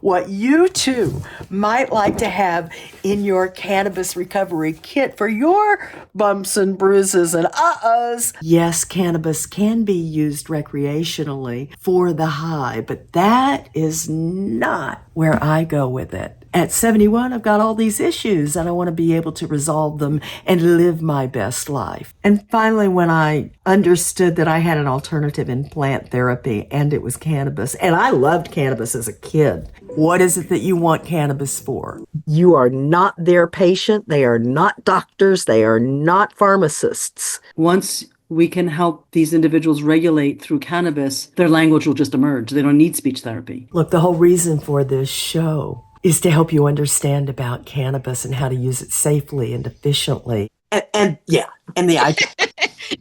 what you too might like to have in your cannabis recovery kit for your bumps and bruises and uh-ohs. Yes, cannabis can be used recreationally for the high, but that is not where I go with it. At 71, I've got all these issues and I want to be able to resolve them and live my best life. And finally, when I understood that I had an alternative in plant therapy and it was cannabis, and I loved cannabis as a kid. What is it that you want cannabis for? You are not their patient. They are not doctors. They are not pharmacists. Once we can help these individuals regulate through cannabis, their language will just emerge. They don't need speech therapy. Look, the whole reason for this show is to help you understand about cannabis and how to use it safely and efficiently. And the idea.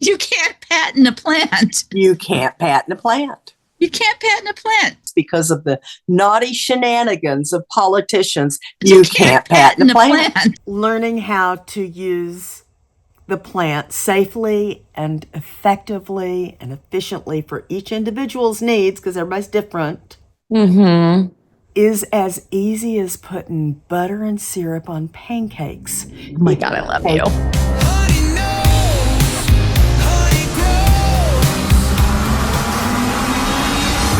You can't patent a plant. You can't patent a plant. You can't patent a plant. Because of the naughty shenanigans of politicians, you can't patent a plant. Learning how to use the plant safely and effectively and efficiently for each individual's needs, because everybody's different, is as easy as putting butter and syrup on pancakes. Oh my God, I love you.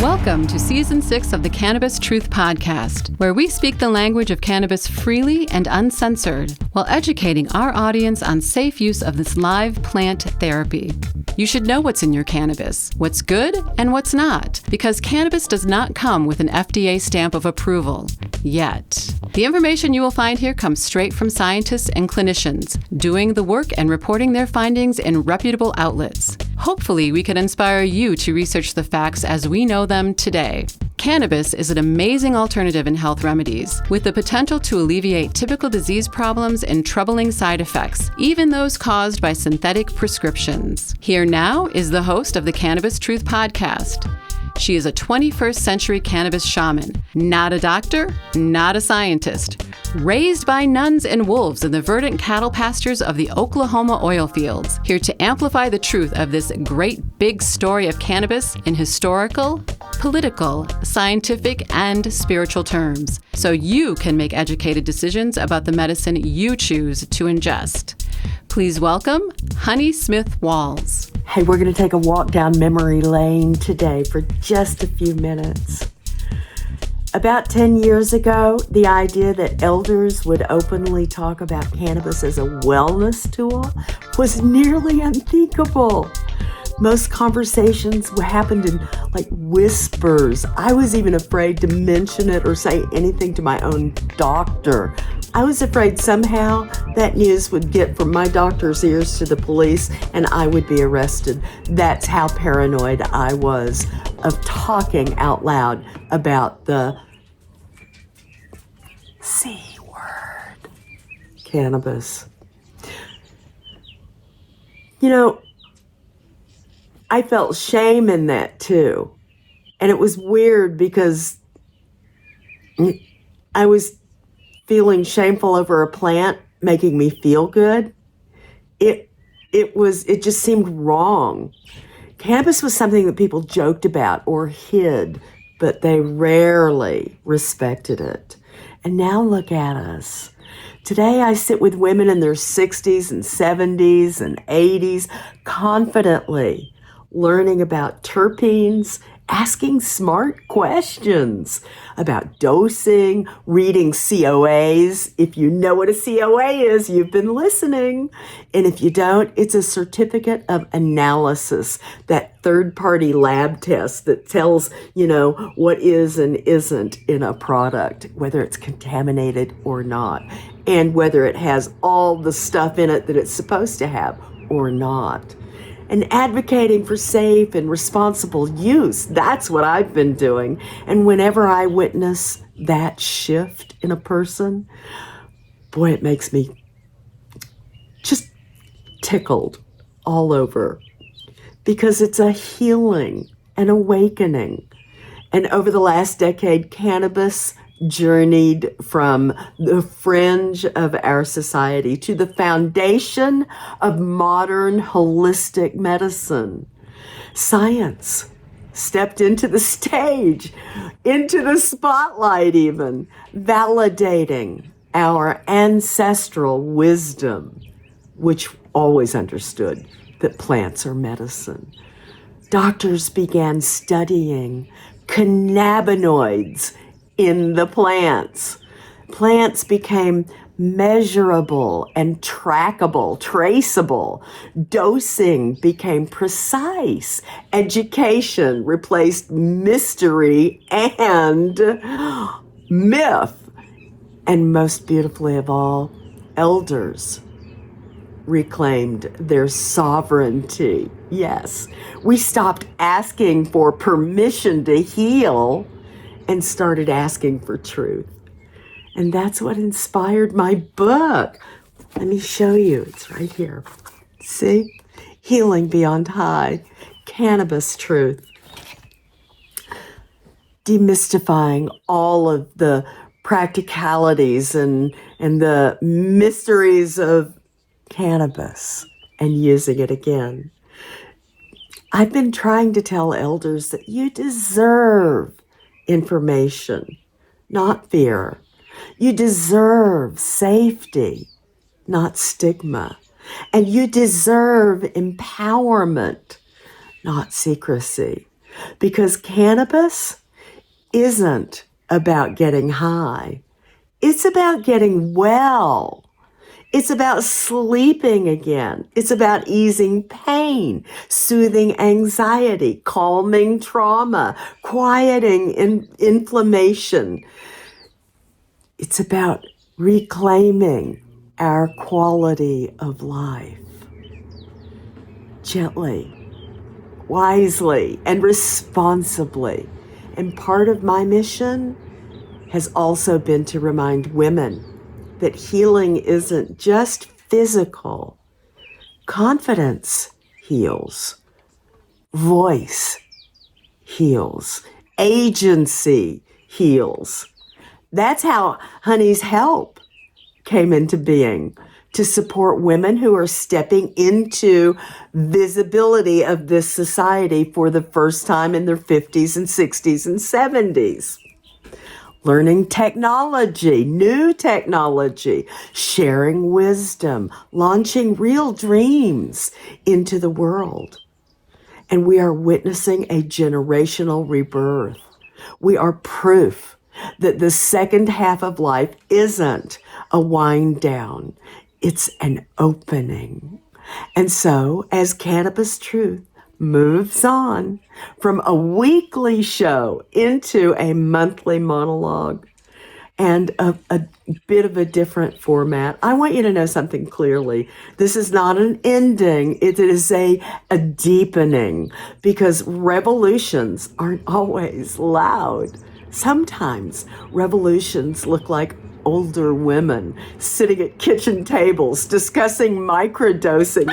Welcome to Season 6 of the Cannabis Truth Podcast, where we speak the language of cannabis freely and uncensored while educating our audience on safe use of this live plant therapy. You should know what's in your cannabis, what's good and what's not, because cannabis does not come with an FDA stamp of approval, yet. The information you will find here comes straight from scientists and clinicians, doing the work and reporting their findings in reputable outlets. Hopefully, we can inspire you to research the facts as we know them today. Cannabis is an amazing alternative in health remedies, with the potential to alleviate typical disease problems and troubling side effects, even those caused by synthetic prescriptions. Here now is the host of the Cannabis Truth Podcast. She is a 21st century cannabis shaman, not a doctor, not a scientist. Raised by nuns and wolves in the verdant cattle pastures of the Oklahoma oil fields, here to amplify the truth of this great big story of cannabis in historical, political, scientific, and spiritual terms, so you can make educated decisions about the medicine you choose to ingest. Please welcome Honey Smith Walls. Hey, we're going to take a walk down memory lane today for just a few minutes. About 10 years ago, the idea that elders would openly talk about cannabis as a wellness tool was nearly unthinkable. Most conversations happened in whispers. I was even afraid to mention it or say anything to my own doctor. I was afraid somehow that news would get from my doctor's ears to the police and I would be arrested. That's how paranoid I was of talking out loud about the C word, cannabis. You know, I felt shame in that too. And it was weird because I was feeling shameful over a plant making me feel good. It just seemed wrong. Cannabis was something that people joked about or hid, but they rarely respected it. And now look at us. Today I sit with women in their 60s and 70s and 80s, confidently learning about terpenes, asking smart questions about dosing, reading COAs. If you know what a COA is, you've been listening. And if you don't, it's a certificate of analysis, that third-party lab test that tells, what is and isn't in a product, whether it's contaminated or not, and whether it has all the stuff in it that it's supposed to have or not. And advocating for safe and responsible use. That's what I've been doing. And whenever I witness that shift in a person, boy, it makes me just tickled all over. Because it's a healing, an awakening. And over the last decade, cannabis journeyed from the fringe of our society to the foundation of modern holistic medicine. Science stepped into the stage, into the spotlight even, validating our ancestral wisdom, which always understood that plants are medicine. Doctors began studying cannabinoids in the plants. Plants became measurable and trackable, traceable. Dosing became precise. Education replaced mystery and myth. And most beautifully of all, elders reclaimed their sovereignty. Yes, we stopped asking for permission to heal and started asking for truth. And that's what inspired my book. Let me show you. It's right here. See? Healing Beyond High, Cannabis Truth. Demystifying all of the practicalities and the mysteries of cannabis and using it again. I've been trying to tell elders that you deserve information, not fear. You deserve safety, not stigma. And you deserve empowerment, not secrecy. Because cannabis isn't about getting high. It's about getting well. It's about sleeping again. It's about easing pain, soothing anxiety, calming trauma, quieting inflammation. It's about reclaiming our quality of life. Gently, wisely, and responsibly. And part of my mission has also been to remind women that healing isn't just physical. Confidence heals. Voice heals. Agency heals. That's how Honey's Help came into being, to support women who are stepping into visibility of this society for the first time in their 50s and 60s and 70s. Learning technology, new technology, sharing wisdom, launching real dreams into the world. And we are witnessing a generational rebirth. We are proof that the second half of life isn't a wind down, it's an opening. And so, as Cannabis Truth moves on from a weekly show into a monthly monologue and a bit of a different format, I want you to know something clearly. This is not an ending. It is a deepening, because revolutions aren't always loud. Sometimes revolutions look like older women sitting at kitchen tables discussing microdosing,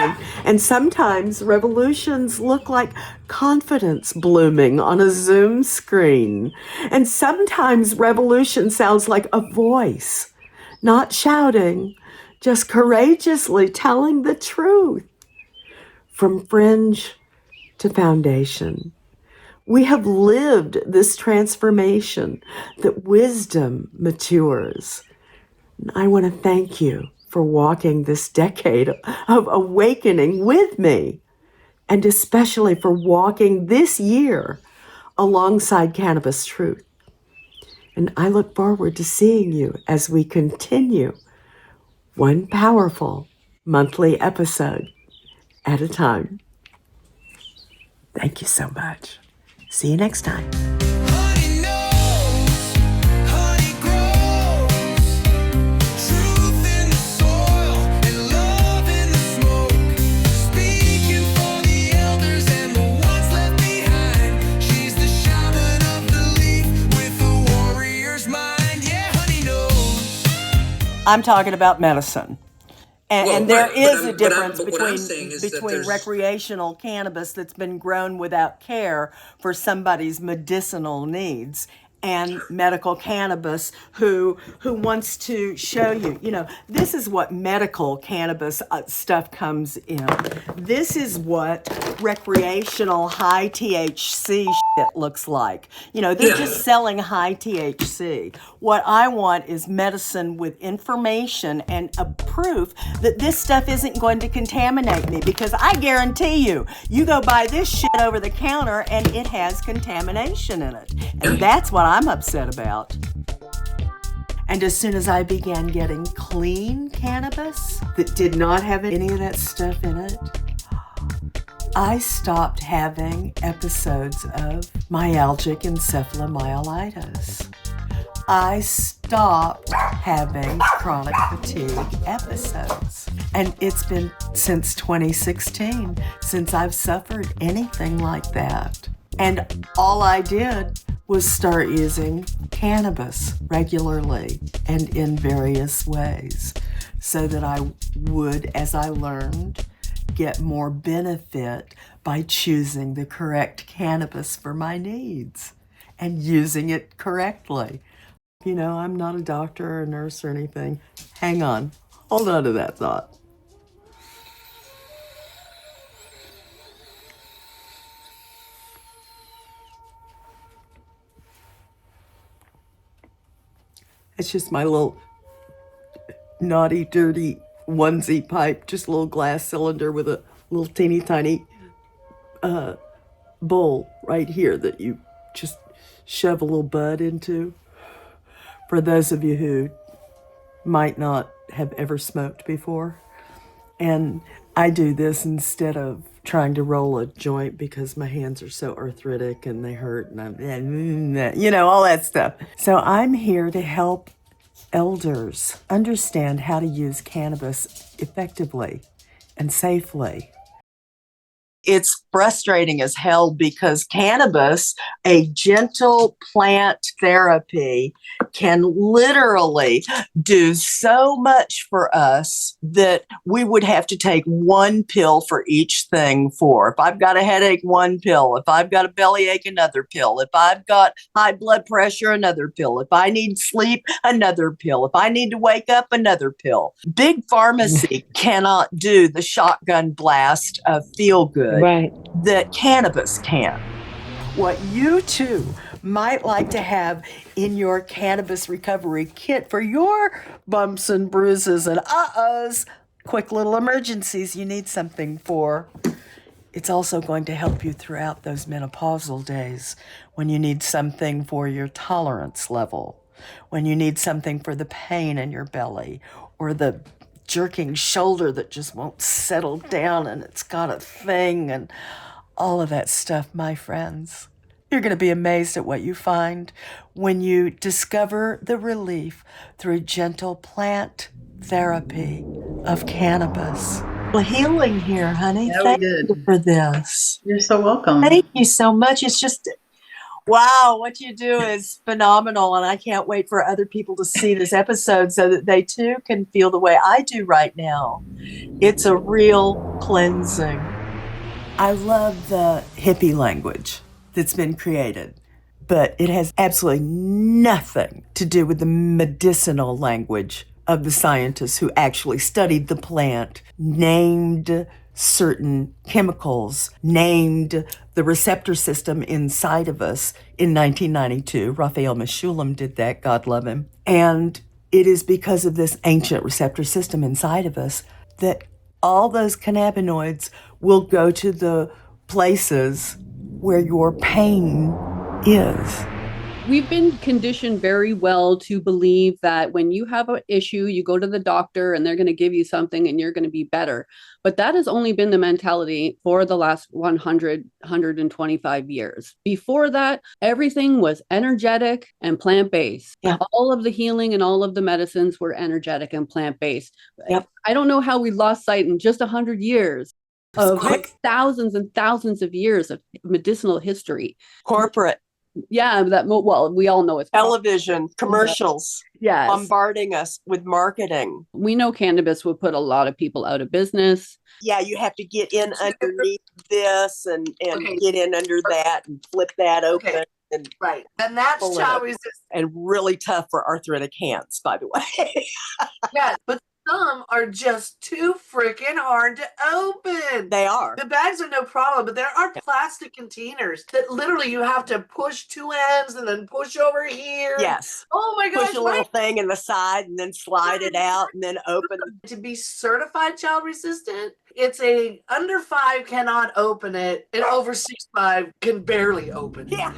and sometimes revolutions look like confidence blooming on a Zoom screen, and sometimes revolution sounds like a voice, not shouting, just courageously telling the truth. From fringe to foundation, we have lived this transformation that wisdom matures. I want to thank you for walking this decade of awakening with me, and especially for walking this year alongside Cannabis Truth. And I look forward to seeing you as we continue one powerful monthly episode at a time. Thank you so much. See you next time. Honey knows, honey grows, truth in the soil and love in the smoke. Speaking for the elders and the ones left behind. She's the shaman of the leaf with a warrior's mind. Yeah, honey knows. I'm talking about medicine. And there right, is but a difference what I'm saying is that between there's- recreational cannabis that's been grown without care for somebody's medicinal needs and medical cannabis who wants to show you, this is what medical cannabis stuff comes in. This is what recreational high THC it looks like. They're just selling high THC. What I want is medicine with information and a proof that this stuff isn't going to contaminate me, because I guarantee you go buy this shit over the counter and it has contamination in it. And that's what I'm upset about. And as soon as I began getting clean cannabis that did not have any of that stuff in it, I stopped having episodes of myalgic encephalomyelitis. I stopped having chronic fatigue episodes. And it's been since 2016 since I've suffered anything like that. And all I did was start using cannabis regularly and in various ways so that I would, as I learned, get more benefit by choosing the correct cannabis for my needs and using it correctly. I'm not a doctor or a nurse or anything. Hang on. Hold on to that thought. It's just my little naughty, dirty onesie pipe, just a little glass cylinder with a little teeny tiny bowl right here that you just shove a little bud into. For those of you who might not have ever smoked before. And I do this instead of trying to roll a joint because my hands are so arthritic and they hurt and all that stuff. So I'm here to help elders understand how to use cannabis effectively and safely. It's frustrating as hell because cannabis, a gentle plant therapy, can literally do so much for us that we would have to take one pill for each thing for. If I've got a headache, one pill. If I've got a bellyache, another pill. If I've got high blood pressure, another pill. If I need sleep, another pill. If I need to wake up, another pill. Big pharmacy cannot do the shotgun blast of feel good that cannabis can. What you too might like to have in your cannabis recovery kit for your bumps and bruises and quick little emergencies you need something for. It's also going to help you throughout those menopausal days when you need something for your tolerance level, when you need something for the pain in your belly or the jerking shoulder that just won't settle down and it's got a thing and all of that stuff, my friends. You're going to be amazed at what you find when you discover the relief through gentle plant therapy of cannabis. Well, healing here, honey. Yeah, Thank we did. you for this. You're so welcome. Thank you so much. It's just, wow, what you do is phenomenal. And I can't wait for other people to see this episode so that they too can feel the way I do right now. It's a real cleansing. I love the hippie language that's been created, but it has absolutely nothing to do with the medicinal language of the scientists who actually studied the plant, named certain chemicals, named the receptor system inside of us in 1992. Raphael Mechoulam did that, God love him. And it is because of this ancient receptor system inside of us that all those cannabinoids will go to the places where your pain is. We've been conditioned very well to believe that when you have an issue, you go to the doctor and they're going to give you something and you're going to be better. But that has only been the mentality for the last 125 years. Before that, everything was energetic and plant-based. Yeah. All of the healing and all of the medicines were energetic and plant-based. Yep. I don't know how we lost sight in just 100 years of quick. thousands and thousands of years of medicinal history. Corporate, Yeah, we all know it's television, commercials, yes. bombarding us with marketing. We know cannabis would put a lot of people out of business. Yeah, you have to get in underneath this and get in under that and flip that open. And Right. And that's pull it how up. is this. And really tough for arthritic hands, by the way. Yes. But some are just too freaking hard to open. They are. The bags are no problem, but there are plastic containers that literally you have to push two ends and then push over here. Yes. Oh my gosh. Push a little thing in the side and then slide it out and then open. To be certified child resistant, it's a under 5 cannot open it, and over 6'5" can barely open it. Yeah.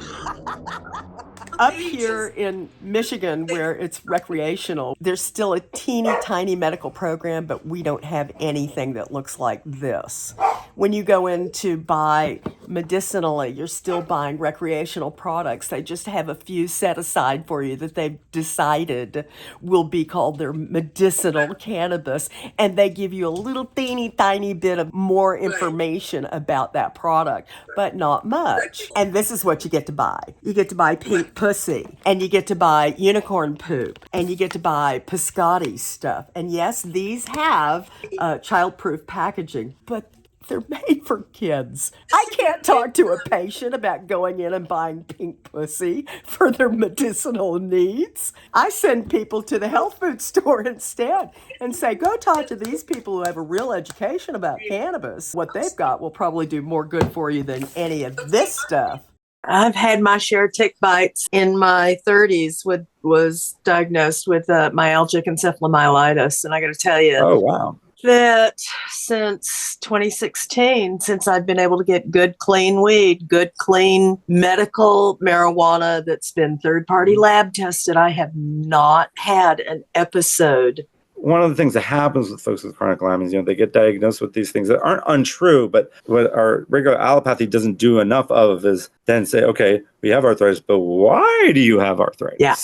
Up here in Michigan, where it's recreational, there's still a teeny tiny medical program, but we don't have anything that looks like this. When you go in to buy medicinally, you're still buying recreational products. They just have a few set aside for you that they've decided will be called their medicinal cannabis, and they give you a little teeny tiny bit of more information about that product, but not much. And this is what you get to buy. You get to buy pink pussy, and you get to buy unicorn poop, and you get to buy Piscotti stuff. And yes, these have child-proof packaging, but they're made for kids. I can't talk to a patient about going in and buying pink pussy for their medicinal needs. I send people to the health food store instead and say, go talk to these people who have a real education about cannabis. What they've got will probably do more good for you than any of this stuff. I've had my share of tick bites in my 30s. Was diagnosed with myalgic encephalomyelitis, and I got to tell you, Oh, wow. that since 2016, since I've been able to get good, clean weed, good, clean medical marijuana that's been third-party lab tested, I have not had an episode. One of the things that happens with folks with chronic Lyme is, they get diagnosed with these things that aren't untrue, but what our regular allopathy doesn't do enough of is then say, okay, we have arthritis, but why do you have arthritis? Yeah.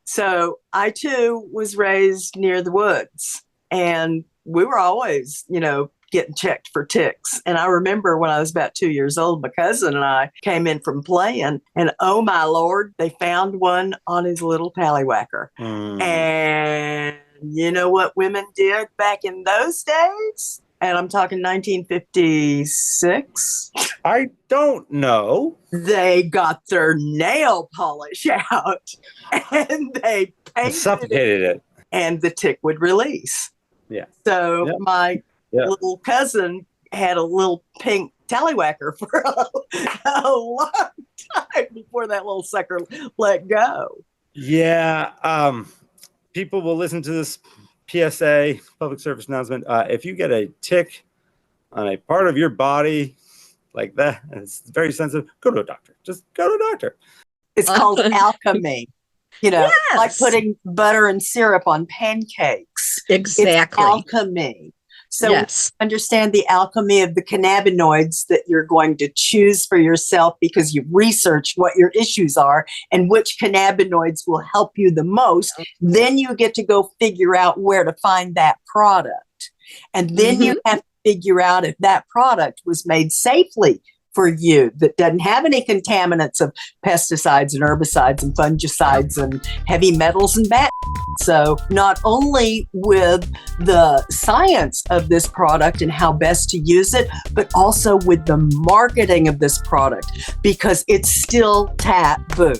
So I, too, was raised near the woods, and we were always, getting checked for ticks. And I remember when I was about 2 years old, my cousin and I came in from playing, and oh my Lord, they found one on his little tallywhacker. And you know what women did back in those days? And I'm talking 1956. I don't know. They got their nail polish out and they painted Suffocated it. and the tick would release. Yeah. So Yep. my little cousin had a little pink tallywhacker for a long time before that little sucker let go. Yeah. People will listen to this PSA, public service announcement. If you get a tick on a part of your body like that, and it's very sensitive, go to a doctor. Just go to a doctor. It's called alchemy. Like putting butter and syrup on pancakes. Exactly. It's alchemy. So Yes. understand the alchemy of the cannabinoids that you're going to choose for yourself because you've researched what your issues are and which cannabinoids will help you the most. Then you get to go figure out where to find that product. And then you have to figure out if that product was made safely for you, that doesn't have any contaminants of pesticides and herbicides and fungicides and heavy metals and bad. So not only with the science of this product and how best to use it, but also with the marketing of this product, because it's still taboo.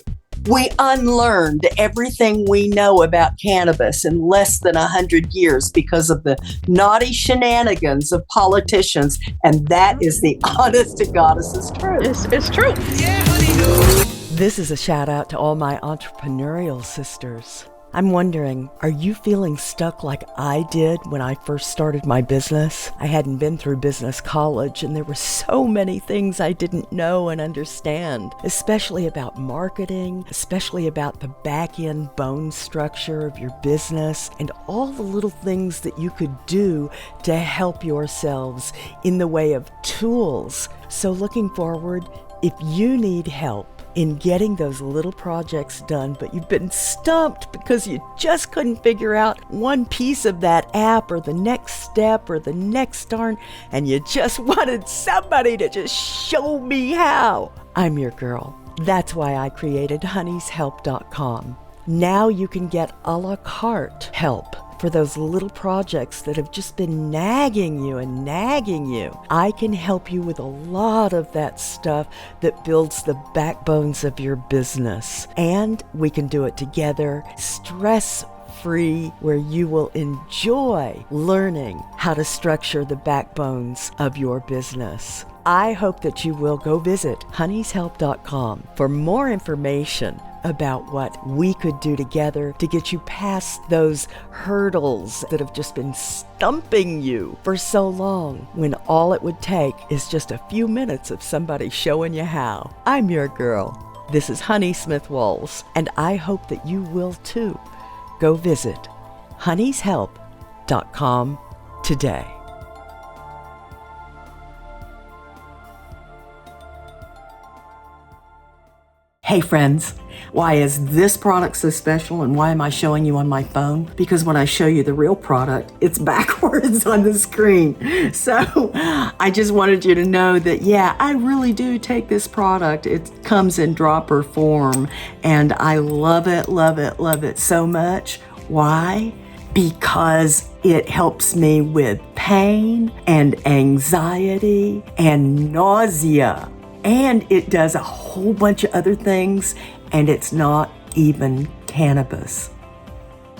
We unlearned everything we know about cannabis in less than 100 years because of the naughty shenanigans of politicians, and that is the honest to goddess's truth. It's true. Yeah, honey, no. This is a shout out to all my entrepreneurial sisters. I'm wondering, are you feeling stuck like I did when I first started my business? I hadn't been through business college, and there were so many things I didn't know and understand, especially about marketing, especially about the back-end bone structure of your business, and all the little things that you could do to help yourselves in the way of tools. So looking forward, if you need help in getting those little projects done, but you've been stumped because you just couldn't figure out one piece of that app or the next step or the next darn, and you just wanted somebody to just show me how. I'm your girl. That's why I created honeyshelp.com. Now you can get a la carte help for those little projects that have just been nagging you and nagging you. I can help you with a lot of that stuff that builds the backbones of your business. And we can do it together, stress free, where you will enjoy learning how to structure the backbones of your business. I hope that you will go visit honeyshelp.com for more information about what we could do together to get you past those hurdles that have just been stumping you for so long, when all it would take is just a few minutes of somebody showing you how. I'm your girl. This is Honey Smith Walls, and I hope that you will too. Go visit honeyshelp.com today. Hey friends, why is this product so special and why am I showing you on my phone? Because when I show you the real product, it's backwards on the screen. So I just wanted you to know that, yeah, I really do take this product. It comes in dropper form and I love it, love it, love it so much. Why? Because it helps me with pain and anxiety and nausea. And it does a whole bunch of other things, and it's not even cannabis.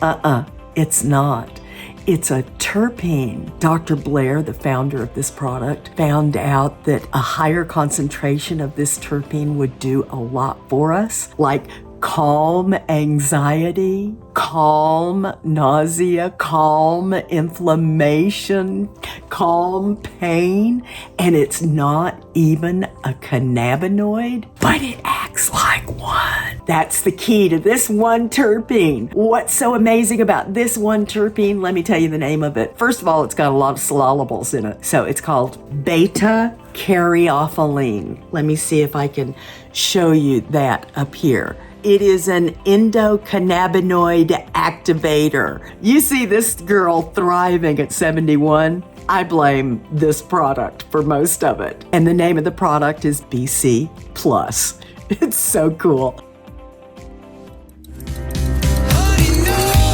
It's not. It's a terpene. Dr. Blair, the founder of this product, found out that a higher concentration of this terpene would do a lot for us, like calm anxiety, calm nausea, calm inflammation, calm pain, and it's not even a cannabinoid, but it acts like one. That's the key to this one terpene. What's so amazing about this one terpene? Let me tell you the name of it. First of all, it's got a lot of solubles in it. So it's called beta caryophyllene. Let me see if I can show you that up here. It is an endocannabinoid activator. You see this girl thriving at 71? I blame this product for most of it. And the name of the product is BC Plus. It's so cool. Honey knows.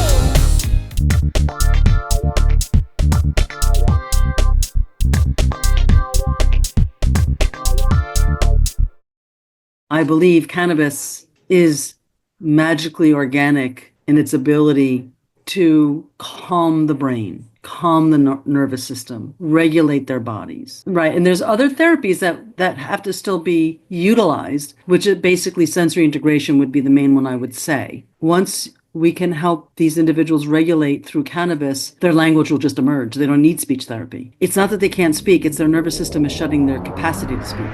I believe cannabis is magically organic in its ability to calm the brain, calm the nervous system, regulate their bodies, right? And there's other therapies that have to still be utilized, which is basically sensory integration would be the main one, I would say. Once we can help these individuals regulate through cannabis, their language will just emerge. They don't need speech therapy. It's not that they can't speak, it's their nervous system is shutting their capacity to speak.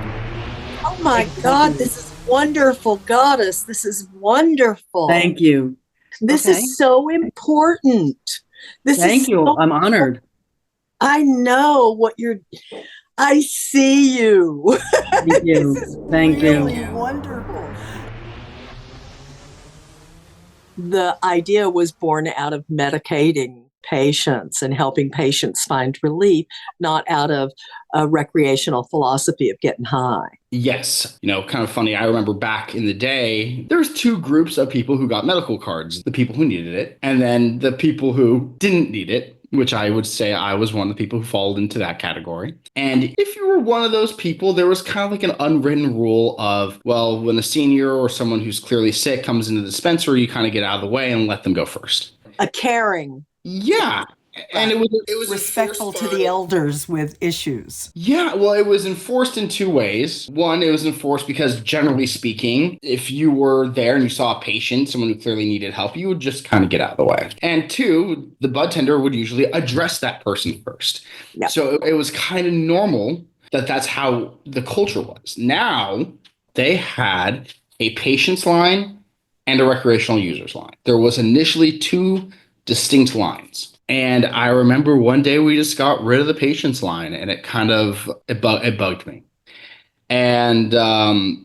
Oh my God, this is wonderful, Goddess. This is wonderful. Thank you. This Okay. is so important. Thank you. I'm honored. I know what you're. I see you. Thank you. This is Thank really you. wonderful. The idea was born out of medicating patients and helping patients find relief, not out of a recreational philosophy of getting high. Yes. Kind of funny. I remember back in the day, there was two groups of people who got medical cards, the people who needed it, and then the people who didn't need it, which I would say I was one of the people who fall into that category. And if you were one of those people, there was kind of like an unwritten rule of, well, when a senior or someone who's clearly sick comes into the dispensary, you kind of get out of the way and let them go first. A caring. Yeah. And it was Respectful enforced to by- the elders with issues. Yeah, well, it was enforced in two ways. One, it was enforced because, generally speaking, if you were there and you saw a patient, someone who clearly needed help, you would just kind of get out of the way. And two, the bud tender would usually address that person first. Yep. So it was kind of normal that that's how the culture was. Now, they had a patient's line and a recreational user's line. There was initially two distinct lines. And I remember one day we just got rid of the patient's line, and it kind of it bugged me. And that,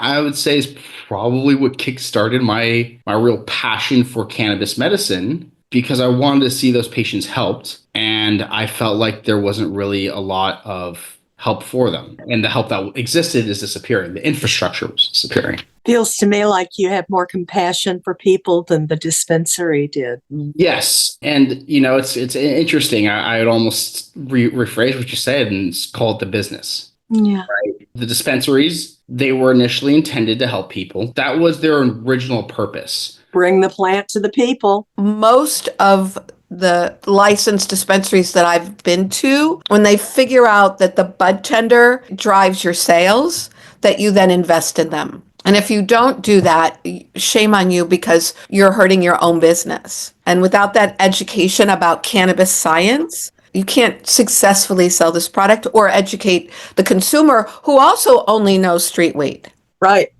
I would say, is probably what kickstarted my real passion for cannabis medicine, because I wanted to see those patients helped, and I felt like there wasn't really a lot of help for them. And the help that existed is disappearing. The infrastructure was disappearing. Feels to me like you have more compassion for people than the dispensary did. Yes. And, it's interesting. I would almost rephrase what you said and call it the business. Yeah. The dispensaries, they were initially intended to help people. That was their original purpose. Bring the plant to the people. Most of the licensed dispensaries that I've been to, when they figure out that the bud tender drives your sales, that you then invest in them. And if you don't do that, shame on you, because you're hurting your own business. And without that education about cannabis science, you can't successfully sell this product or educate the consumer, who also only knows street weed. Right.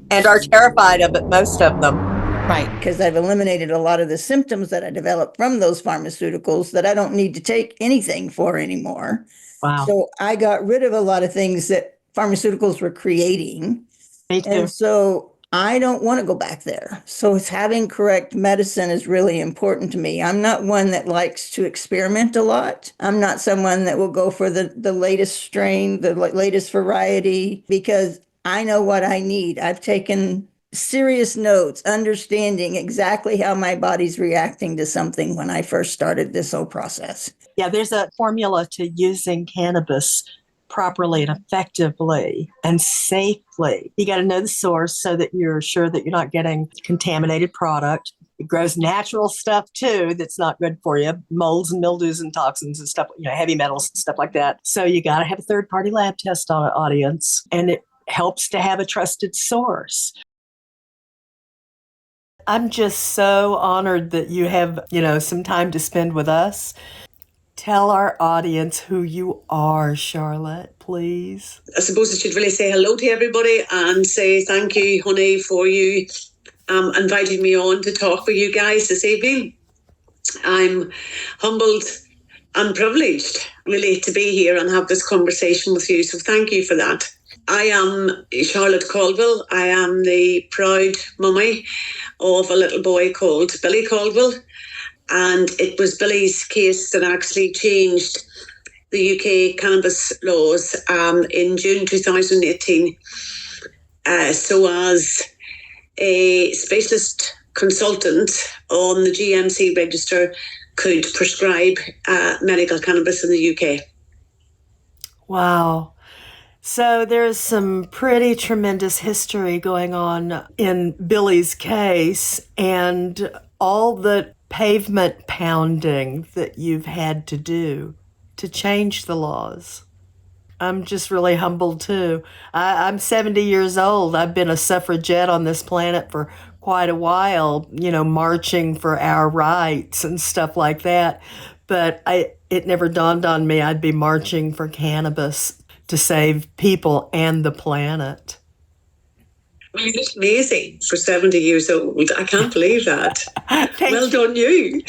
And are terrified of it, most of them. Right. Because I've eliminated a lot of the symptoms that I developed from those pharmaceuticals that I don't need to take anything for anymore. Wow. So I got rid of a lot of things that pharmaceuticals were creating. Me too. And so I don't want to go back there. So it's having correct medicine is really important to me. I'm not one that likes to experiment a lot. I'm not someone that will go for the latest strain, the latest variety, because I know what I need. I've taken serious notes, understanding exactly how my body's reacting to something when I first started this whole process. Yeah, there's a formula to using cannabis properly and effectively and safely. You got to know the source so that you're sure that you're not getting contaminated product. It grows natural stuff too that's not good for you, molds and mildews and toxins and stuff, heavy metals and stuff like that. So you got to have a third-party lab test on an audience, and it helps to have a trusted source. I'm just so honored that you have, some time to spend with us. Tell our audience who you are, Charlotte, please. I suppose I should really say hello to everybody and say thank you, honey, for you inviting me on to talk with you guys this evening. I'm humbled and privileged, really, to be here and have this conversation with you. So thank you for that. I am Charlotte Caldwell. I am the proud mummy of a little boy called Billy Caldwell. And it was Billy's case that actually changed the UK cannabis laws in June 2018. So as a specialist consultant on the GMC register could prescribe medical cannabis in the UK. Wow. So there's some pretty tremendous history going on in Billy's case, and all the pavement pounding that you've had to do to change the laws. I'm just really humbled too. I'm 70 years old. I've been a suffragette on this planet for quite a while, marching for our rights and stuff like that. But it never dawned on me I'd be marching for cannabis to save people and the planet. You look amazing for 70 years old. I can't believe that. Well done, you.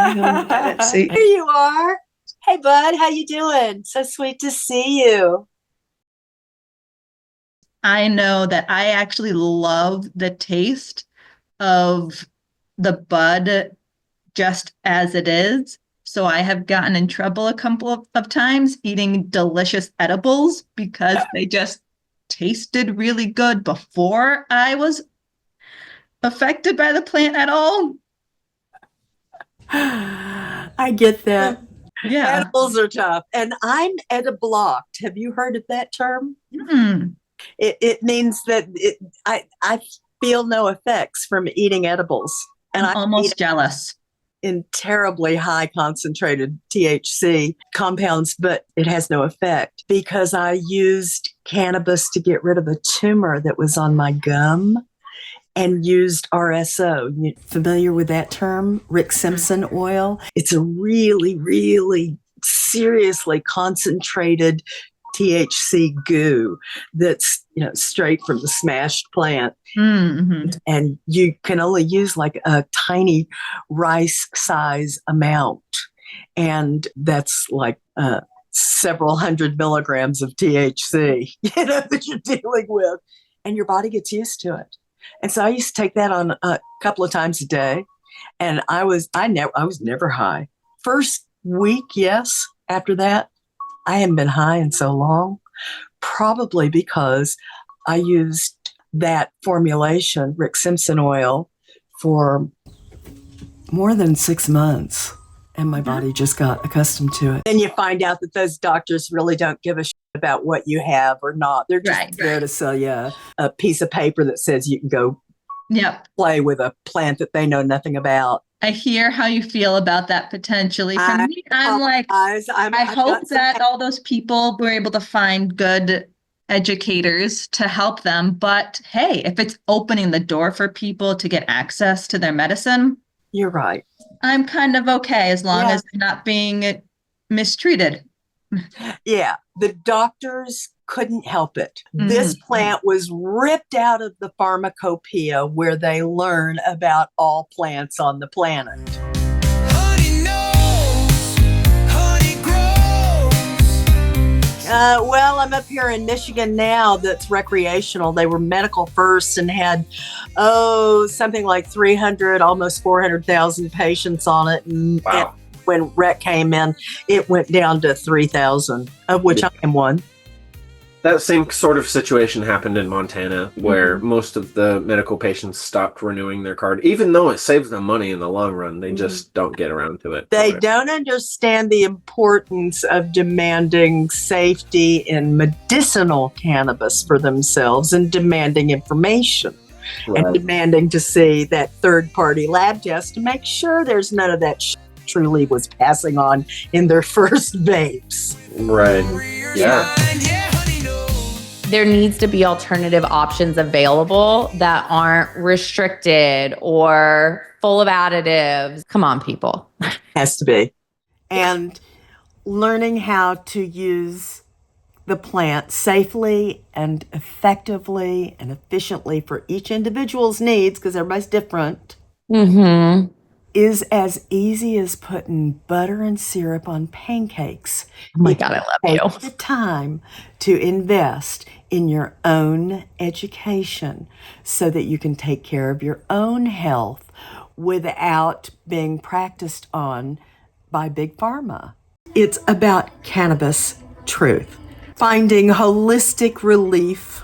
Let's see. Here you are. Hey, bud, how you doing? So sweet to see you. I know that I actually love the taste of the bud just as it is. So I have gotten in trouble a couple of times eating delicious edibles because they just tasted really good before I was affected by the plant at all. I get that. Yeah. Edibles are tough. And I'm ediblocked. Have you heard of that term? Mm. It means that I feel no effects from eating edibles. And I'm almost jealous. In terribly high concentrated THC compounds, but it has no effect because I used cannabis to get rid of a tumor that was on my gum and used RSO. You familiar with that term? Rick Simpson oil. It's a really, really seriously concentrated THC goo that's straight from the smashed plant. Mm-hmm. And you can only use like a tiny rice size amount. And that's like several hundred milligrams of THC, that you're dealing with. And your body gets used to it. And so I used to take that on a couple of times a day. And I was never high. First week, yes. After that, I haven't been high in so long, probably because I used that formulation, Rick Simpson oil, for more than 6 months. And my body just got accustomed to it. Then you find out that those doctors really don't give a shit about what you have or not. They're just there to sell you a piece of paper that says you can go play with a plant that they know nothing about. I hear how you feel about that potentially. For me, I'm like, I hope that all those people were able to find good educators to help them. But hey, if it's opening the door for people to get access to their medicine, you're right. I'm kind of okay as long as they're not being mistreated. Yeah, the doctors couldn't help it. This plant was ripped out of the pharmacopoeia where they learn about all plants on the planet. Honey knows, honey grows. Well, I'm up here in Michigan now that's recreational. They were medical first and had, something like 300, almost 400,000 patients on it. And when rec came in, it went down to 3,000, of which I am one. That same sort of situation happened in Montana, where most of the medical patients stopped renewing their card, even though it saves them money in the long run. They just don't get around to it. They don't understand the importance of demanding safety in medicinal cannabis for themselves and demanding information and demanding to see that third-party lab test to make sure there's none of that Truly was passing on in their first vapes. Right. Yeah. There needs to be alternative options available that aren't restricted or full of additives. Come on, people. Has to be. And learning how to use the plant safely and effectively and efficiently for each individual's needs, because everybody's different, is as easy as putting butter and syrup on pancakes. Oh my God, I love you. Take the time to invest in your own education so that you can take care of your own health without being practiced on by Big Pharma. It's about cannabis truth, finding holistic relief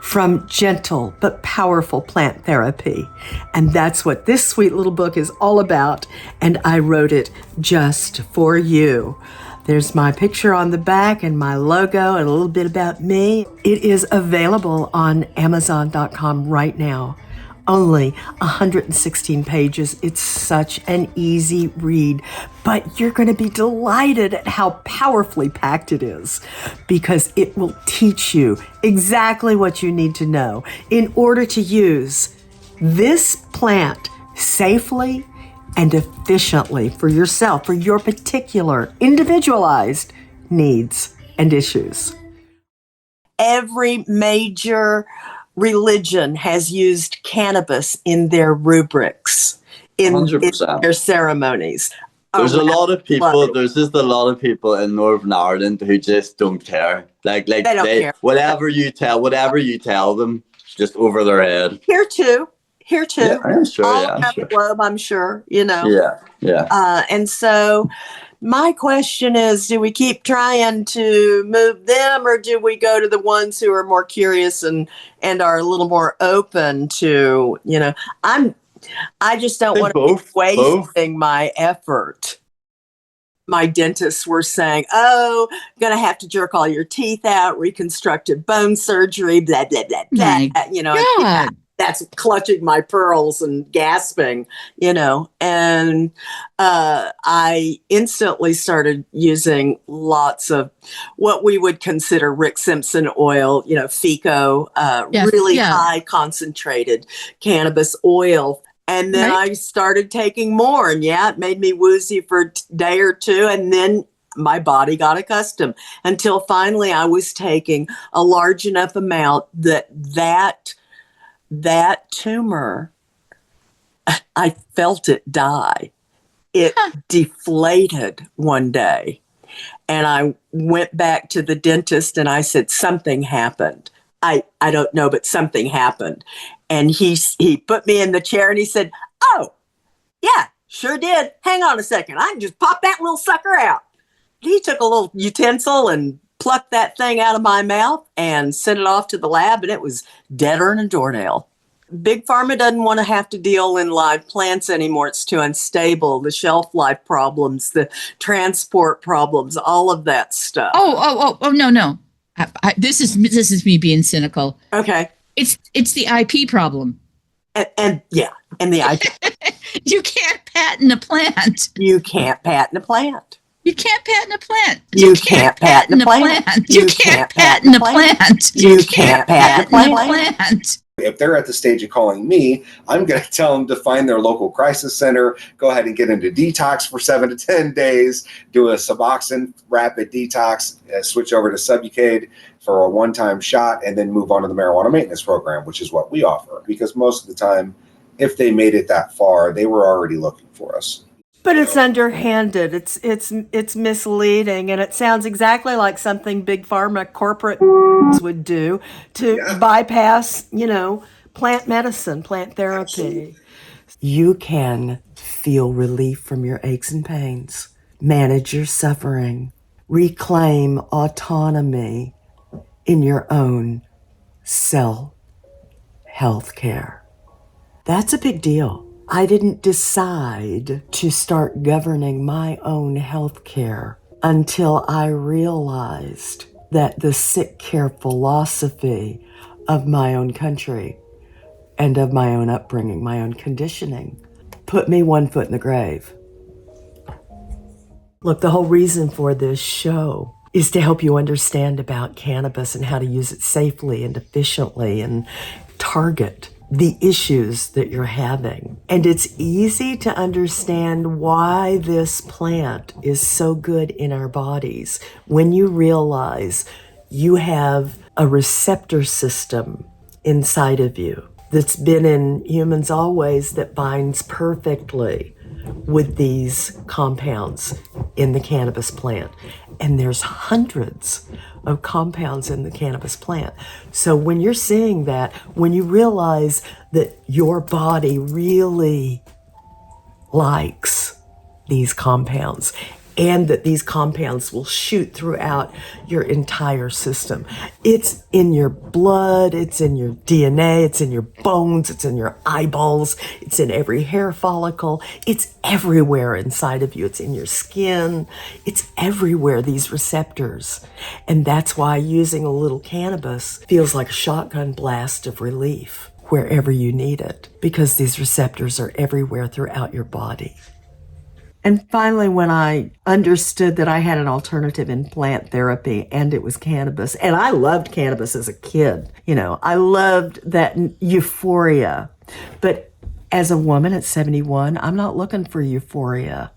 from gentle but powerful plant therapy. And that's what this sweet little book is all about. And I wrote it just for you. There's my picture on the back and my logo and a little bit about me. It is available on Amazon.com right now. Only 116 pages. It's such an easy read, but you're going to be delighted at how powerfully packed it is, because it will teach you exactly what you need to know in order to use this plant safely and efficiently for yourself, for your particular individualized needs and issues. Every major religion has used cannabis in their rubrics, in their ceremonies. There's a lot of people. There's just a lot of people in Northern Ireland who just don't care. Like they don't care. Whatever you tell them, just over their head. Here too. Yeah, I'm sure. All yeah, I'm around sure. the globe, I'm sure. Yeah. And so my question is, do we keep trying to move them, or do we go to the ones who are more curious and are a little more open to, I just don't want to be wasting my effort. My dentists were saying, going to have to jerk all your teeth out, reconstructive bone surgery, blah, blah, blah, blah. That's clutching my pearls and gasping, and I instantly started using lots of what we would consider Rick Simpson oil, FICO, really high concentrated cannabis oil. And then I started taking more, and it made me woozy for a day or two. And then my body got accustomed until finally I was taking a large enough amount that tumor, I felt it die. It deflated one day. And I went back to the dentist and I said, something happened. I don't know, but something happened. And he put me in the chair and he said, oh, yeah, sure did. Hang on a second. I can just pop that little sucker out. He took a little utensil and plucked that thing out of my mouth and sent it off to the lab, and it was deader than a doornail. Big Pharma doesn't want to have to deal in live plants anymore. It's too unstable. The shelf life problems, the transport problems, all of that stuff. Oh, no. This is me being cynical. Okay. It's the IP problem. And the IP. You can't patent a plant. You can't patent a plant. You can't patent a plant. You can't patent a plant. You can't patent a plant. You can't patent a plant. If they're at the stage of calling me, I'm going to tell them to find their local crisis center, go ahead and get into detox for 7 to 10 days, do a Suboxone rapid detox, switch over to Subucade for a one-time shot, and then move on to the marijuana maintenance program, which is what we offer. Because most of the time, if they made it that far, they were already looking for us. But it's underhanded. It's misleading, and it sounds exactly like something big pharma corporate would do to bypass, plant medicine, plant therapy. Absolutely. You can feel relief from your aches and pains, manage your suffering, reclaim autonomy in your own cell health care. That's a big deal. I didn't decide to start governing my own health care until I realized that the sick care philosophy of my own country and of my own upbringing, my own conditioning, put me one foot in the grave. Look, the whole reason for this show is to help you understand about cannabis and how to use it safely and efficiently and target the issues that you're having. And it's easy to understand why this plant is so good in our bodies when you realize you have a receptor system inside of you that's been in humans always that binds perfectly with these compounds in the cannabis plant. And there's hundreds of compounds in the cannabis plant. So when you're seeing that, when you realize that your body really likes these compounds and that these compounds will shoot throughout your entire system. It's in your blood, it's in your DNA, it's in your bones, it's in your eyeballs, it's in every hair follicle, it's everywhere inside of you, it's in your skin, it's everywhere, these receptors. And that's why using a little cannabis feels like a shotgun blast of relief wherever you need it, because these receptors are everywhere throughout your body. And finally, when I understood that I had an alternative in plant therapy and it was cannabis, and I loved cannabis as a kid, I loved that euphoria. But as a woman at 71, I'm not looking for euphoria.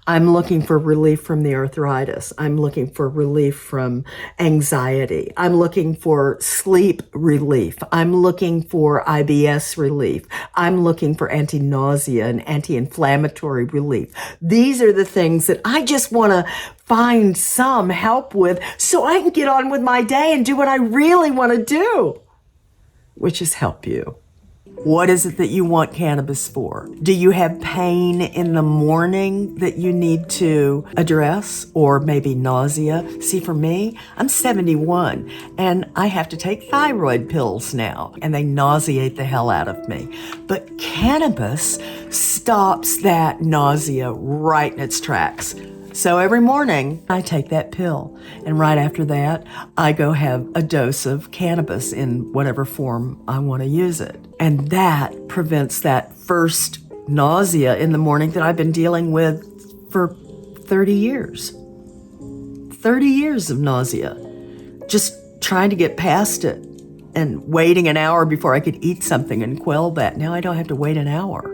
I'm looking for relief from the arthritis. I'm looking for relief from anxiety. I'm looking for sleep relief. I'm looking for IBS relief. I'm looking for anti-nausea and anti-inflammatory relief. These are the things that I just want to find some help with so I can get on with my day and do what I really want to do, which is help you. What is it that you want cannabis for? Do you have pain in the morning that you need to address, or maybe nausea? See, for me, I'm 71 and I have to take thyroid pills now, and they nauseate the hell out of me. But cannabis stops that nausea right in its tracks. So every morning I take that pill, and right after that I go have a dose of cannabis in whatever form I want to use it. And that prevents that first nausea in the morning that I've been dealing with for 30 years. 30 years of nausea, just trying to get past it and waiting an hour before I could eat something and quell that. Now I don't have to wait an hour.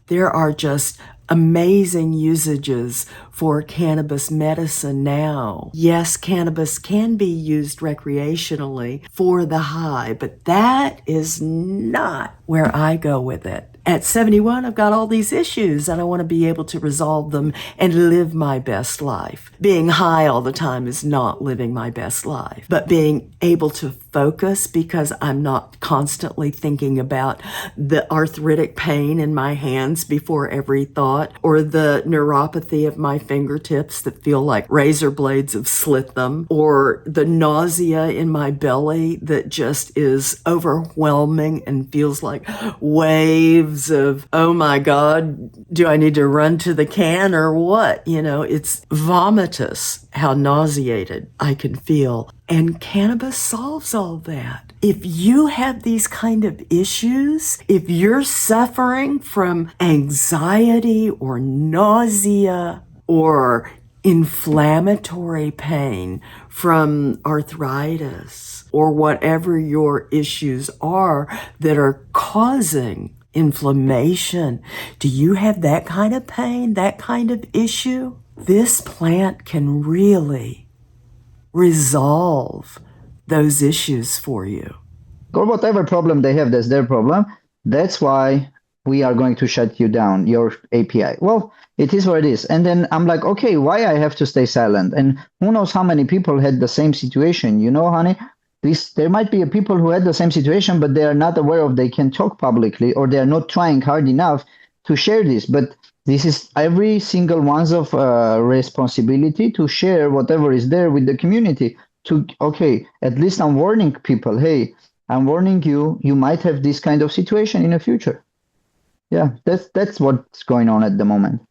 There are just amazing usages for cannabis medicine now. Yes, cannabis can be used recreationally for the high, but that is not where I go with it. At 71, I've got all these issues and I want to be able to resolve them and live my best life. Being high all the time is not living my best life, but being able to focus because I'm not constantly thinking about the arthritic pain in my hands before every thought, or the neuropathy of my fingertips that feel like razor blades have slit them, or the nausea in my belly that just is overwhelming and feels like waves of, oh my God, do I need to run to the can or what? It's vomitous how nauseated I can feel. And cannabis solves all that. If you have these kind of issues, if you're suffering from anxiety or nausea or inflammatory pain from arthritis or whatever your issues are that are causing inflammation, do you have that kind of pain, that kind of issue? This plant can really resolve those issues for you. Or whatever problem they have, that's their problem. That's why we are going to shut you down, your API. Well, it is what it is. And then I'm like, okay, why I have to stay silent? And who knows how many people had the same situation, honey? There might be people who had the same situation, but they are not aware of they can talk publicly, or they are not trying hard enough to share this. But this is every single one's of responsibility to share whatever is there with the community. At least I'm warning people, hey, I'm warning you, you might have this kind of situation in the future. Yeah, that's what's going on at the moment.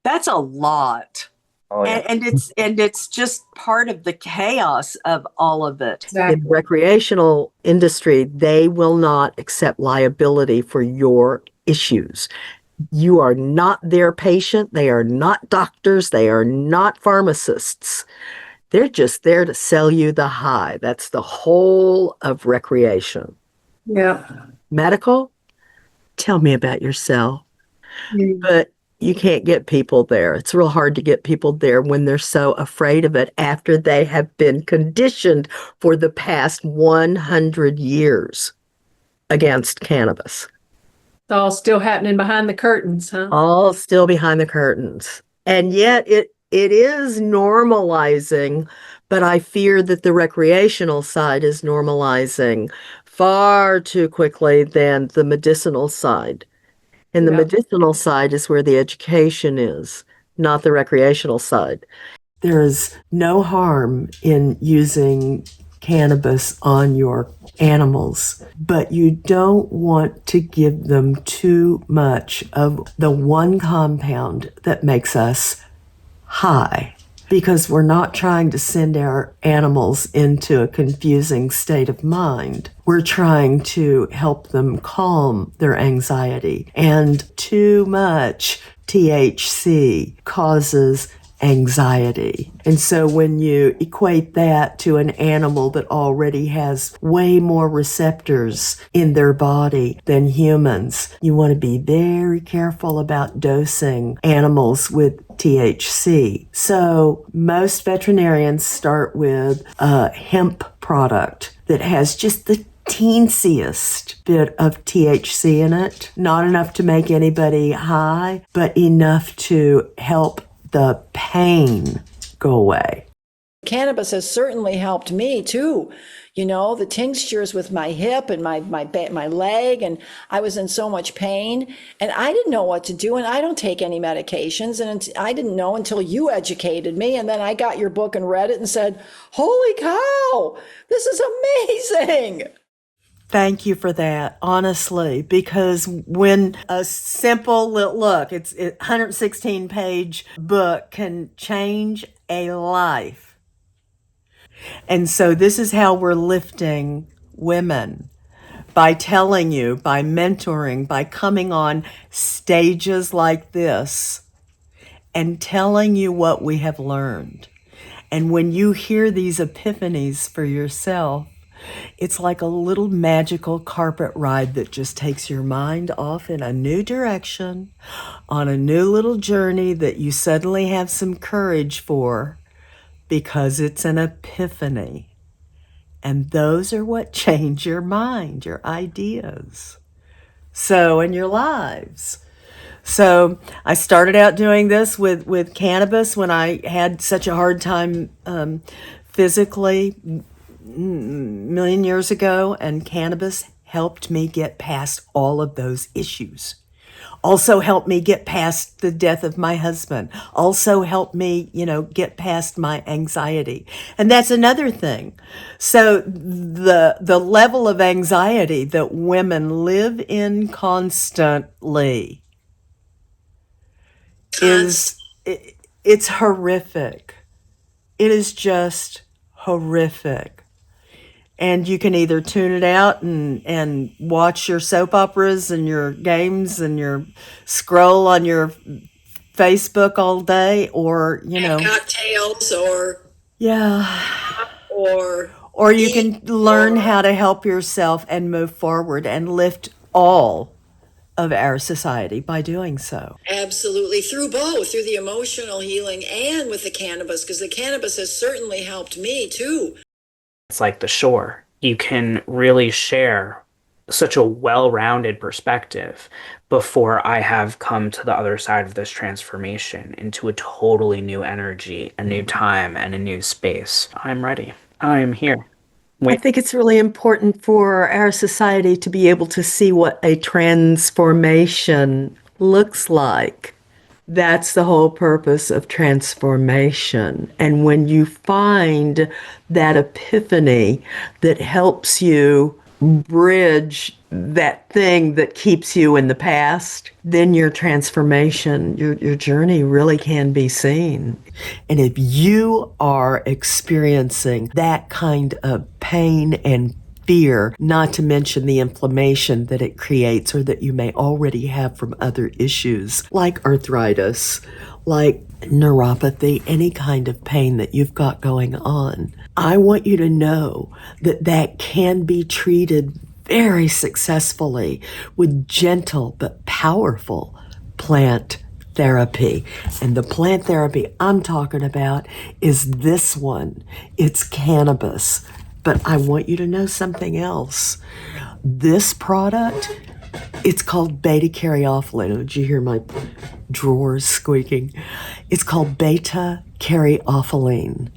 That's a lot. Oh, yeah. And it's just part of the chaos of all of it. In the recreational industry, they will not accept liability for your issues. You are not their patient. They are not doctors. They are not pharmacists. They're just there to sell you the high. That's the whole of recreation. Yeah. Medical, tell me about yourself. But you can't get people there. It's real hard to get people there when they're so afraid of it after they have been conditioned for the past 100 years against cannabis. It's all still happening behind the curtains, huh? All still behind the curtains. And yet it is normalizing, but I fear that the recreational side is normalizing far too quickly than the medicinal side. And the medicinal side is where the education is, not the recreational side. There is no harm in using cannabis on your animals, but you don't want to give them too much of the one compound that makes us high, because we're not trying to send our animals into a confusing state of mind. We're trying to help them calm their anxiety, and too much THC causes anxiety. And so when you equate that to an animal that already has way more receptors in their body than humans, you want to be very careful about dosing animals with THC. So most veterinarians start with a hemp product that has just the teensiest bit of THC in it, not enough to make anybody high, but enough to help the pain go away. Cannabis has certainly helped me too. The tinctures with my hip and my leg, and I was in so much pain, and I didn't know what to do, and I don't take any medications, and I didn't know until you educated me, and then I got your book and read it and said, holy cow, this is amazing. Thank you for that, honestly, because when a simple look, it's a 116-page book can change a life. And so this is how we're lifting women, by telling you, by mentoring, by coming on stages like this and telling you what we have learned. And when you hear these epiphanies for yourself, it's like a little magical carpet ride that just takes your mind off in a new direction, on a new little journey that you suddenly have some courage for, because it's an epiphany. And those are what change your mind, your ideas. So, in your lives. So I started out doing this with cannabis when I had such a hard time physically million years ago, and cannabis helped me get past all of those issues. Also helped me get past the death of my husband. Also helped me, get past my anxiety. And that's another thing. So the level of anxiety that women live in constantly it's horrific. It is just horrific. And you can either tune it out and watch your soap operas and your games and your scroll on your Facebook all day, or, cocktails or you can learn how to help yourself and move forward and lift all of our society by doing so. Absolutely. Through both, through the emotional healing and with the cannabis, because the cannabis has certainly helped me too. It's like the shore. You can really share such a well-rounded perspective before I have come to the other side of this transformation into a totally new energy, a new time, and a new space. I'm ready. I am here. I think it's really important for our society to be able to see what a transformation looks like. That's the whole purpose of transformation. And when you find that epiphany that helps you bridge that thing that keeps you in the past, then your transformation, your journey really can be seen. And if you are experiencing that kind of pain and fear, not to mention the inflammation that it creates or that you may already have from other issues like arthritis, like neuropathy, any kind of pain that you've got going on, I want you to know that that can be treated very successfully with gentle but powerful plant therapy. And the plant therapy I'm talking about is this one. It's cannabis. But I want you to know something else. This product, it's called beta-caryophyllene. Did you hear my drawers squeaking? It's called beta-caryophyllene.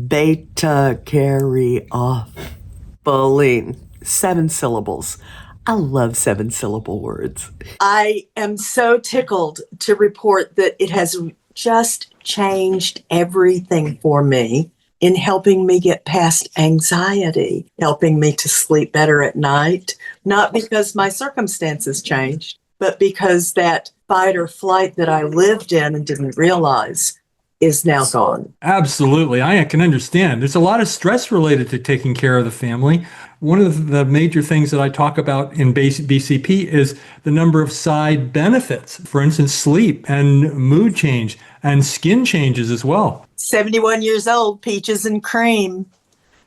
Beta-caryophyllene. 7 syllables. I love 7-syllable words. I am so tickled to report that it has just changed everything for me in helping me get past anxiety, helping me to sleep better at night, not because my circumstances changed, but because that fight or flight that I lived in and didn't realize is now gone. Absolutely. I can understand. There's a lot of stress related to taking care of the family. One of the major things that I talk about in BCP is the number of side benefits. For instance, sleep and mood change and skin changes as well. 71 years old, peaches and cream.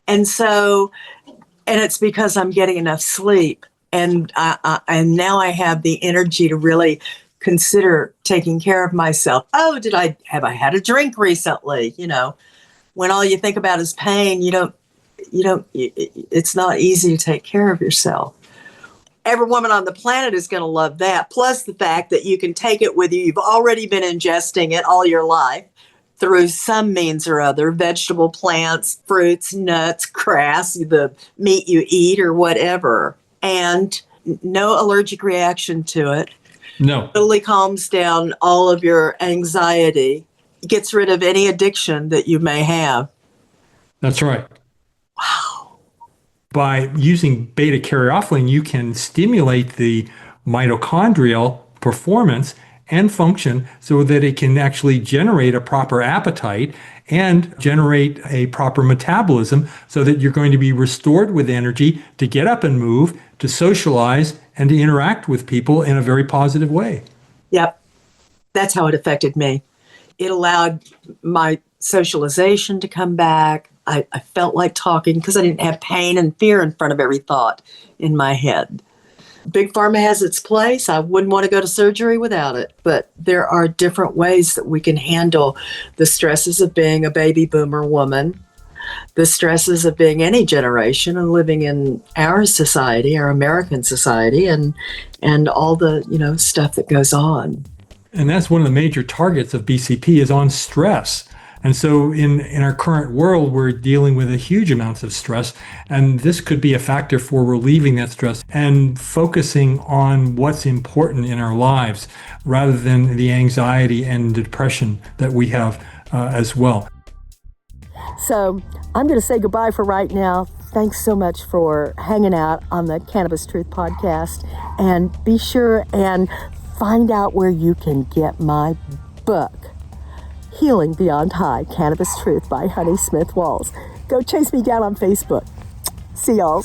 And it's because I'm getting enough sleep. And now I have the energy to really consider taking care of myself. Oh, have I had a drink recently? When all you think about is pain, it's not easy to take care of yourself. Every woman on the planet is going to love that. Plus the fact that you can take it with you. You've already been ingesting it all your life through some means or other, vegetable, plants, fruits, nuts, grass, the meat you eat or whatever. And no allergic reaction to it. No. Totally calms down all of your anxiety. Gets rid of any addiction that you may have. That's right. Wow. By using beta-caryophyllene, you can stimulate the mitochondrial performance and function so that it can actually generate a proper appetite and generate a proper metabolism so that you're going to be restored with energy to get up and move, to socialize, and to interact with people in a very positive way. Yep. That's how it affected me. It allowed my socialization to come back. I felt like talking because I didn't have pain and fear in front of every thought in my head. Big Pharma has its place. I wouldn't want to go to surgery without it. But there are different ways that we can handle the stresses of being a baby boomer woman, the stresses of being any generation and living in our society, our American society, and all the, stuff that goes on. And that's one of the major targets of BCP is on stress. And so in our current world, we're dealing with a huge amounts of stress, and this could be a factor for relieving that stress and focusing on what's important in our lives rather than the anxiety and depression that we have as well. So I'm going to say goodbye for right now. Thanks so much for hanging out on the Cannabis Truth Podcast, and be sure and find out where you can get my book, Healing Beyond High, Cannabis Truth by Honey Smith Walls. Go chase me down on Facebook. See y'all.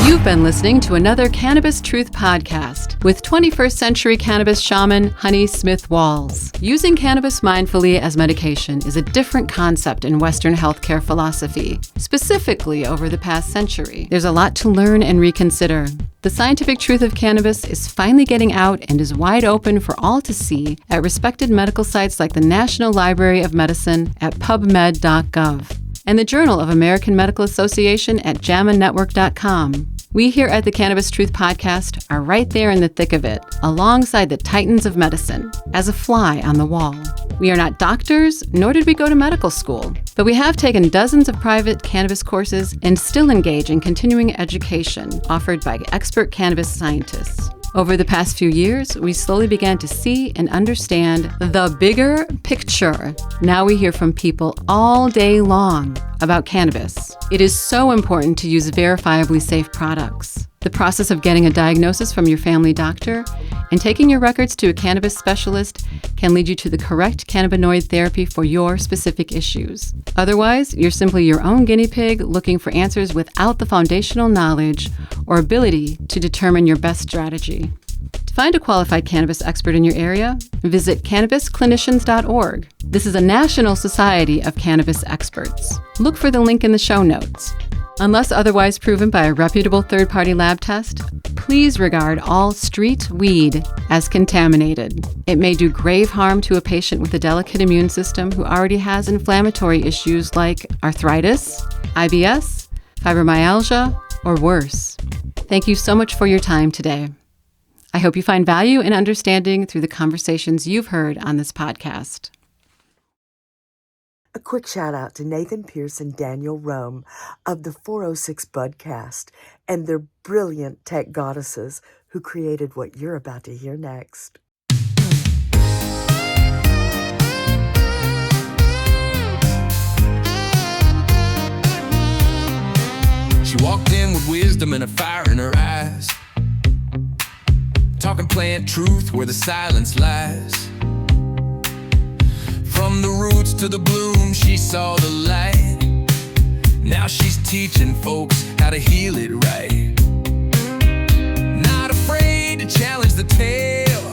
You've been listening to another Cannabis Truth Podcast with 21st century cannabis shaman Honey Smith Walls. Using cannabis mindfully as medication is a different concept in Western healthcare philosophy, specifically over the past century. There's a lot to learn and reconsider. The scientific truth of cannabis is finally getting out and is wide open for all to see at respected medical sites like the National Library of Medicine at pubmed.gov and the Journal of American Medical Association at JAMAnetwork.com. We here at the Cannabis Truth Podcast are right there in the thick of it, alongside the titans of medicine, as a fly on the wall. We are not doctors, nor did we go to medical school, but we have taken dozens of private cannabis courses and still engage in continuing education offered by expert cannabis scientists. Over the past few years, we slowly began to see and understand the bigger picture. Now we hear from people all day long about cannabis. It is so important to use verifiably safe products. The process of getting a diagnosis from your family doctor and taking your records to a cannabis specialist can lead you to the correct cannabinoid therapy for your specific issues. Otherwise, you're simply your own guinea pig looking for answers without the foundational knowledge or ability to determine your best strategy. To find a qualified cannabis expert in your area, visit cannabisclinicians.org. This is a national society of cannabis experts. Look for the link in the show notes. Unless otherwise proven by a reputable third-party lab test, please regard all street weed as contaminated. It may do grave harm to a patient with a delicate immune system who already has inflammatory issues like arthritis, IBS, fibromyalgia, or worse. Thank you so much for your time today. I hope you find value and understanding through the conversations you've heard on this podcast. A quick shout out to Nathan Pierce and Daniel Rome of the 406 Budcast and their brilliant tech goddesses who created what you're about to hear next. She walked in with wisdom and a fire in her eyes, talking plant truth where the silence lies. From the roots to the bloom, she saw the light. Now she's teaching folks how to heal it right. Not afraid to challenge the tale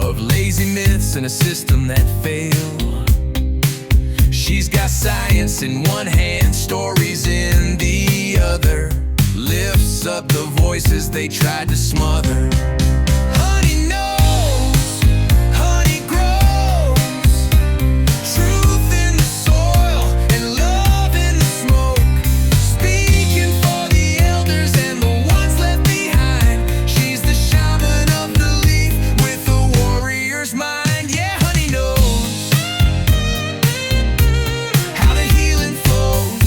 of lazy myths and a system that failed. She's got science in one hand, stories in the other. Lifts up the voices they tried to smother. Honey knows, honey grows, truth in the soil and love in the smoke. Speaking for the elders and the ones left behind. She's the shaman of the leaf with a warrior's mind. Yeah, honey knows how the healing flows.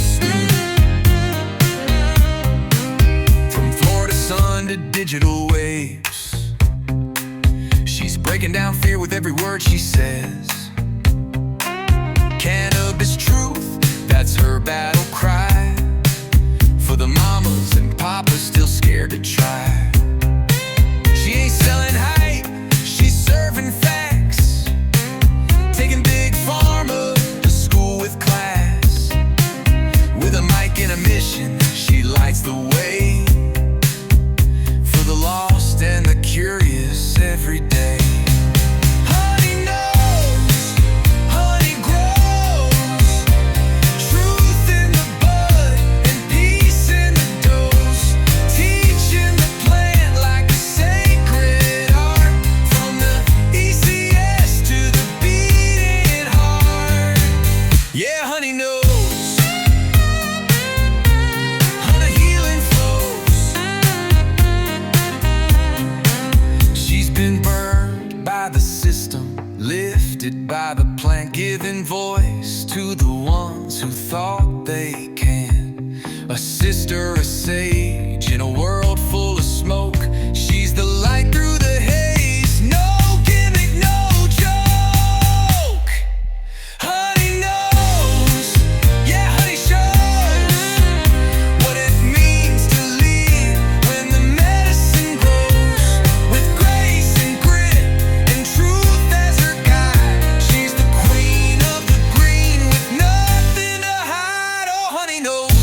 Sun to digital waves. She's breaking down fear with every word she says. Cannabis truth, that's her battle cry. For the mamas and papas still scared to try. She ain't selling hype, she's serving facts. Taking big pharma to school with class. With a mic and a mission, she lights the way. The lost and the curious every day. Honey knows, honey grows, truth in the bud and peace in the dose. Teaching the plant like a sacred art. From the ECS to the beating heart. Yeah, honey knows how the healing flows. Planted by the plant, giving voice to the ones who thought they can. A sister, a sage in a world full of smoke. She's the light through the haze. No gimmick, no joke. Honey knows, yeah, honey shows what it means to lead when the medicine grows. With grace and grit and truth as her guide, she's the queen of the green with nothing to hide. Oh, honey knows.